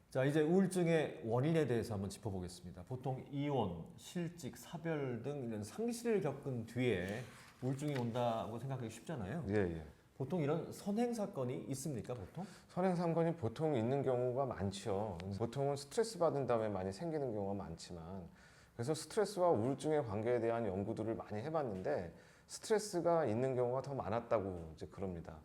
자, 이제 우울증의 원인에 대해서 한번 짚어보겠습니다. 보통 이혼, 실직, 사별 등 이런 상실을 겪은 뒤에 우울증이 온다고 생각하기 쉽잖아요. 예, 예. 보통 이런 선행 사건이 있습니까, 보통? 선행 사건이 보통 있는 경우가 많죠. 보통은 스트레스 받은 다음에 많이 생기는 경우가 많지만, 그래서 스트레스와 우울증의 관계에 대한 연구들을 많이 해봤는데 스트레스가 있는 경우가 더 많았다고 이제 그럽니다.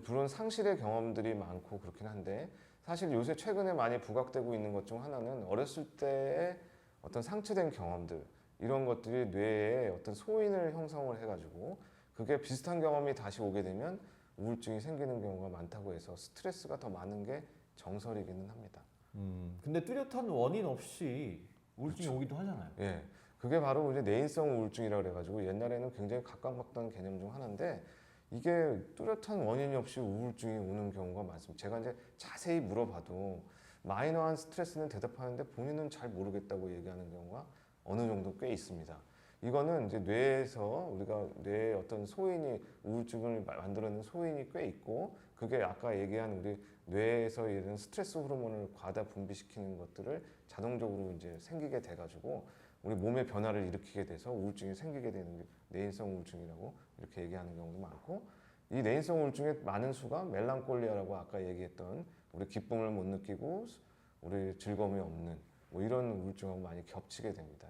물론 상실의 경험들이 많고 그렇긴 한데, 사실 요새 최근에 많이 부각되고 있는 것 중 하나는 어렸을 때의 어떤 상처된 경험들, 이런 것들이 뇌에 어떤 소인을 형성을 해가지고 그게 비슷한 경험이 다시 오게 되면 우울증이 생기는 경우가 많다고 해서 스트레스가 더 많은 게 정설이기는 합니다. 근데 뚜렷한 원인 없이 우울증이 그렇죠. 오기도 하잖아요. 예, 그게 바로 이제 내인성 우울증이라고 그래가지고 옛날에는 굉장히 각광받던 개념 중 하나인데, 이게 뚜렷한 원인이 없이 우울증이 오는 경우가 많습니다. 제가 이제 자세히 물어봐도 마이너한 스트레스는 대답하는데 본인은 잘 모르겠다고 얘기하는 경우가 어느 정도 꽤 있습니다. 이거는 이제 뇌에서 우리가 뇌에 어떤 소인이 우울증을 만들어내는 소인이 꽤 있고, 그게 아까 얘기한 우리 뇌에서 이런 스트레스 호르몬을 과다 분비시키는 것들을 자동적으로 이제 생기게 돼가지고 우리 몸의 변화를 일으키게 돼서 우울증이 생기게 되는 게 내인성 우울증이라고 이렇게 얘기하는 경우도 많고, 이 내인성 우울증의 많은 수가 멜랑콜리아라고 아까 얘기했던 우리 기쁨을 못 느끼고 우리 즐거움이 없는 뭐 이런 우울증하고 많이 겹치게 됩니다.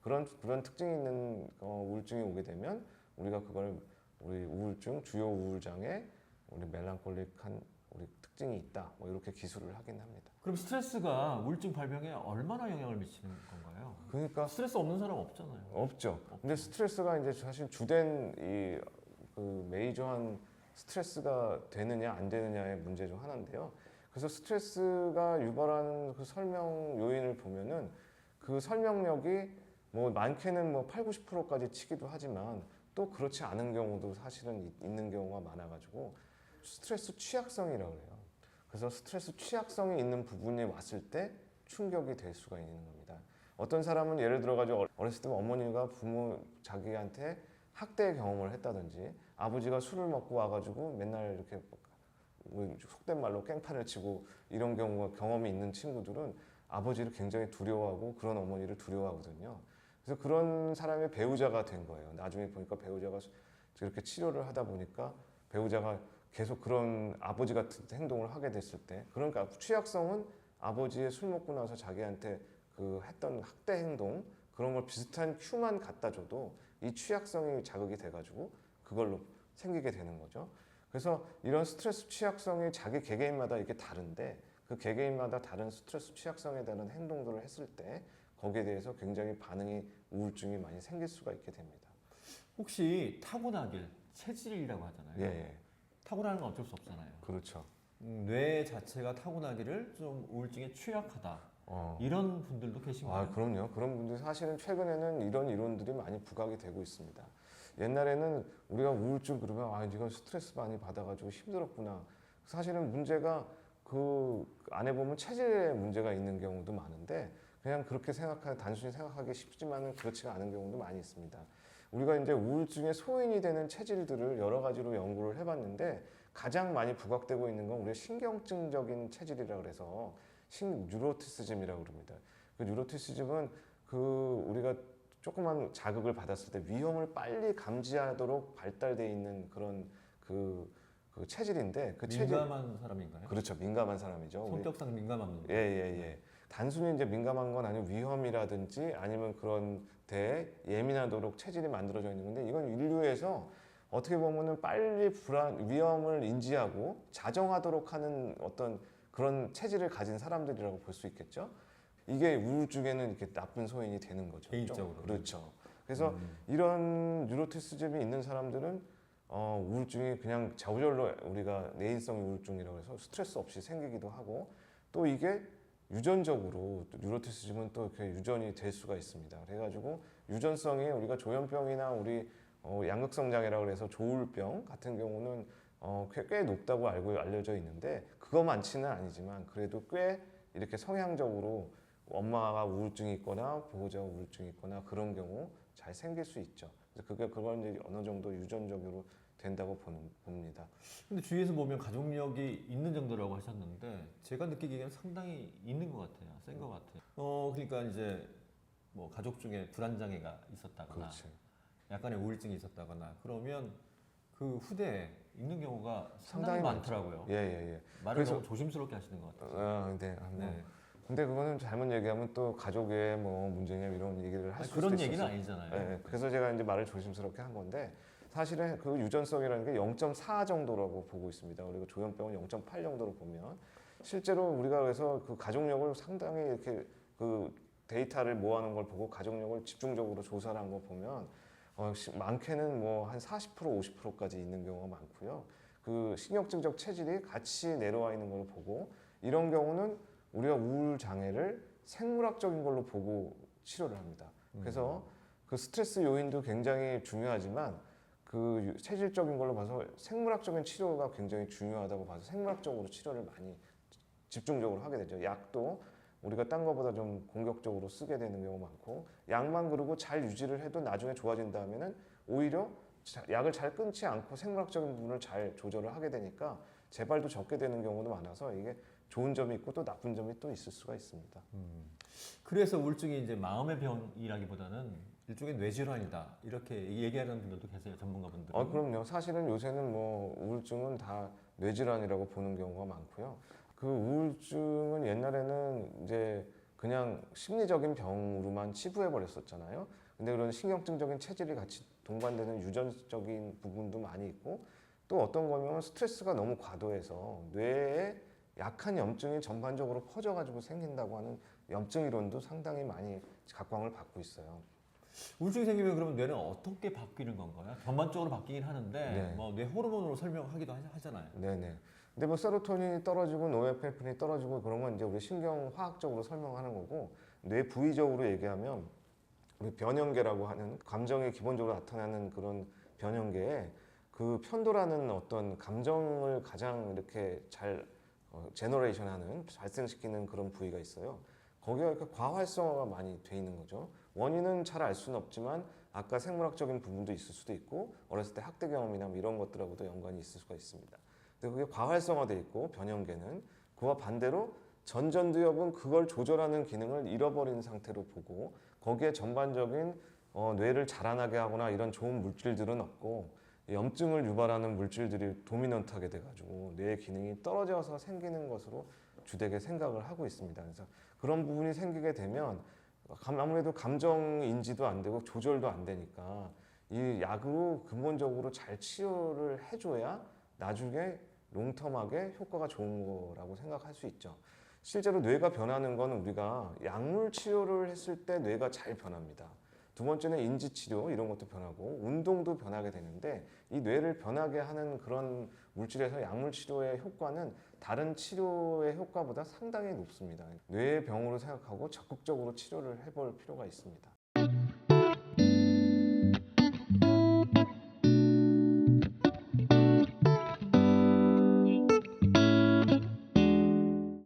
그런 특징이 있는 우울증이 오게 되면 우리가 그걸 우리 우울증 주요 우울장애 우리 멜랑콜릭한 우리 특징이 있다 뭐 이렇게 기술을 하긴 합니다. 그럼 스트레스가 우울증 발병에 얼마나 영향을 미치는 건가요? 그러니까 스트레스 없는 사람 없잖아요. 없죠. 근데 스트레스가 이제 사실 주된 이 그 메이저한 스트레스가 되느냐 안 되느냐의 문제 중 하나인데요. 그래서 스트레스가 유발하는 그 설명 요인을 보면은 그 설명력이 뭐 많게는 뭐 8, 90%까지 치기도 하지만 또 그렇지 않은 경우도 사실은 있는 경우가 많아가지고 스트레스 취약성이라고 그래요. 그래서 스트레스 취약성이 있는 부분이 왔을 때 충격이 될 수가 있는 겁니다. 어떤 사람은 예를 들어가지고 어렸을 때 어머니가 자기한테 학대 경험을 했다든지, 아버지가 술을 먹고 와가지고 맨날 이렇게 속된 말로 깽판을 치고 이런 경험이 있는 친구들은 아버지를 굉장히 두려워하고 그런 어머니를 두려워하거든요. 그래서 그런 사람의 배우자가 된 거예요. 나중에 보니까 배우자가 이렇게 치료를 하다 보니까 배우자가 계속 그런 아버지 같은 행동을 하게 됐을 때, 그러니까 취약성은 아버지의 술 먹고 나서 자기한테 그 했던 학대 행동, 그런 걸 비슷한 큐만 갖다 줘도 이 취약성이 자극이 돼가지고 그걸로 생기게 되는 거죠. 그래서 이런 스트레스 취약성이 자기 개개인마다 이게 다른데, 그 개개인마다 다른 스트레스 취약성에 대한 행동들을 했을 때 거기에 대해서 굉장히 반응이 우울증이 많이 생길 수가 있게 됩니다. 혹시 타고나길, 체질이라고 하잖아요. 예, 예. 타고나는 건 어쩔 수 없잖아요. 그렇죠. 뇌 자체가 타고나기를 좀 우울증에 취약하다. 어. 이런 분들도 계신가요? 아, 그럼요. 그런 분들 사실은 최근에는 이런 이론들이 많이 부각이 되고 있습니다. 옛날에는 우리가 우울증 그러면 아, 이건 스트레스 많이 받아가지고 힘들었구나. 사실은 문제가 그 안에 보면 체질에 문제가 있는 경우도 많은데, 그냥 그렇게 단순히 생각하기 쉽지만은 그렇지가 않은 경우도 많이 있습니다. 우리가 이제 우울증의 소인이 되는 체질들을 여러 가지로 연구를 해봤는데 가장 많이 부각되고 있는 건 우리가 신경증적인 체질이라고 해서 뉴로티시즘이라고 그럽니다. 그 뉴로티시즘은 그 우리가 조그만 자극을 받았을 때 위험을 빨리 감지하도록 발달되어 있는 그런 그 체질인데, 그 민감한 사람인가요? 그렇죠. 민감한 사람이죠. 성격상 민감한 분. 예, 예, 예. 단순히 이제 민감한 건 아니고 위험이라든지 아니면 그런 데 예민하도록 체질이 만들어져 있는 건데, 이건 인류에서 어떻게 보면은 빨리 위험을 인지하고 자정하도록 하는 어떤 그런 체질을 가진 사람들이라고 볼 수 있겠죠. 이게 우울증에는 이렇게 나쁜 소인이 되는 거죠. 개인적으로. 그렇죠. 그래서 이런 뉴로티시즘이 있는 사람들은 우울증이 그냥 저절로 우리가 내인성 우울증이라고 해서 스트레스 없이 생기기도 하고, 또 이게 유전적으로 뉴로티시즘은 또 이렇게 유전이 될 수가 있습니다. 그래가지고 유전성이 우리가 조현병이나 우리 양극성 장애라고 해서 조울병 같은 경우는 꽤 높다고 알려져 있는데, 그거만치는 아니지만 그래도 꽤 이렇게 성향적으로 엄마가 우울증이 있거나 보호자가 우울증이 있거나 그런 경우 잘 생길 수 있죠. 그래서 그걸 이제 어느 정도 유전적으로 된다고 봅니다. 근데 주위에서 보면 가족력이 있는 정도라고 하셨는데 제가 느끼기에는 상당히 있는 것 같아요. 센 것 같아요. 그러니까 이제 뭐 가족 중에 불안장애가 있었다거나 그렇지. 약간의 우울증이 있었다거나 그러면 그 후대에 있는 경우가 상당히 상당히 많더라고요. 예. 말을 그래서- 너무 조심스럽게 하시는 것 같아요. 네. 네. 근데 그거는 잘못 얘기하면 또 가족의 뭐 문제냐 이런 얘기를 할 아니, 수도 그런 있어서. 얘기는 아니잖아요. 예, 그래서 제가 이제 말을 조심스럽게 한 건데 사실은 그 유전성이라는 게 0.4 정도라고 보고 있습니다. 그리고 조현병은 0.8 정도로 보면 실제로 우리가 그래서 그 가족력을 상당히 이렇게 그 데이터를 모아놓은 걸 보고 가족력을 집중적으로 조사를 한 거 보면 많게는 뭐 한 40% 50%까지 있는 경우가 많고요. 그 신경증적 체질이 같이 내려와 있는 걸 보고 이런 경우는 우리가 우울 장애를 생물학적인 걸로 보고 치료를 합니다. 그래서 그 스트레스 요인도 굉장히 중요하지만 그 체질적인 걸로 봐서 생물학적인 치료가 굉장히 중요하다고 봐서 생물학적으로 치료를 많이 집중적으로 하게 되죠. 약도 우리가 딴 거보다 좀 공격적으로 쓰게 되는 경우 많고 약만 그러고 잘 유지를 해도 나중에 좋아진 다음에는 오히려 약을 잘 끊지 않고 생물학적인 부분을 잘 조절을 하게 되니까 재발도 적게 되는 경우도 많아서 이게 좋은 점이 있고 또 나쁜 점이 또 있을 수가 있습니다. 그래서 우울증이 이제 마음의 병이라기보다는 일종의 뇌질환이다 이렇게 얘기하는 분들도 계세요, 전문가분들은. 그럼요. 사실은 요새는 뭐 우울증은 다 뇌질환이라고 보는 경우가 많고요. 그 우울증은 옛날에는 이제 그냥 심리적인 병으로만 치부해 버렸었잖아요. 근데 그런 신경증적인 체질이 같이 동반되는 유전적인 부분도 많이 있고 또 어떤 거면 스트레스가 너무 과도해서 뇌에 약한 염증이 전반적으로 퍼져가지고 생긴다고 하는 염증 이론도 상당히 많이 각광을 받고 있어요. 우울증이 생기면 그러면 뇌는 어떻게 바뀌는 건가요? 전반적으로 바뀌긴 하는데 네. 뭐 뇌 호르몬으로 설명하기도 하잖아요. 네네. 근데 뭐 세로토닌이 떨어지고 노에프네프린이 떨어지고 그런 건 이제 우리 신경화학적으로 설명하는 거고 뇌 부위적으로 얘기하면 우리 변형계라고 하는 감정이 기본적으로 나타나는 그런 변형계에 그 편도라는 어떤 감정을 가장 이렇게 잘 제너레이션하는 발생시키는 그런 부위가 있어요. 거기가 이렇게 과활성화가 많이 돼 있는 거죠. 원인은 잘 알 수는 없지만 아까 생물학적인 부분도 있을 수도 있고 어렸을 때 학대 경험이나 뭐 이런 것들하고도 연관이 있을 수가 있습니다. 근데 그게 과활성화돼 있고 변형계는 그와 반대로 전전두엽은 그걸 조절하는 기능을 잃어버린 상태로 보고 거기에 전반적인 뇌를 자라나게 하거나 이런 좋은 물질들은 없고 염증을 유발하는 물질들이 도미넌트하게 돼가지고 뇌의 기능이 떨어져서 생기는 것으로 주되게 생각을 하고 있습니다. 그래서 그런 부분이 생기게 되면 아무래도 감정 인지도 안 되고 조절도 안 되니까 이 약으로 근본적으로 잘 치료를 해줘야 나중에 롱텀하게 효과가 좋은 거라고 생각할 수 있죠. 실제로 뇌가 변하는 건 우리가 약물 치료를 했을 때 뇌가 잘 변합니다. 두 번째는 인지 치료 이런 것도 변하고 운동도 변하게 되는데 이 뇌를 변하게 하는 그런 물질에서 약물 치료의 효과는 다른 치료의 효과보다 상당히 높습니다. 뇌의 병으로 생각하고 적극적으로 치료를 해볼 필요가 있습니다.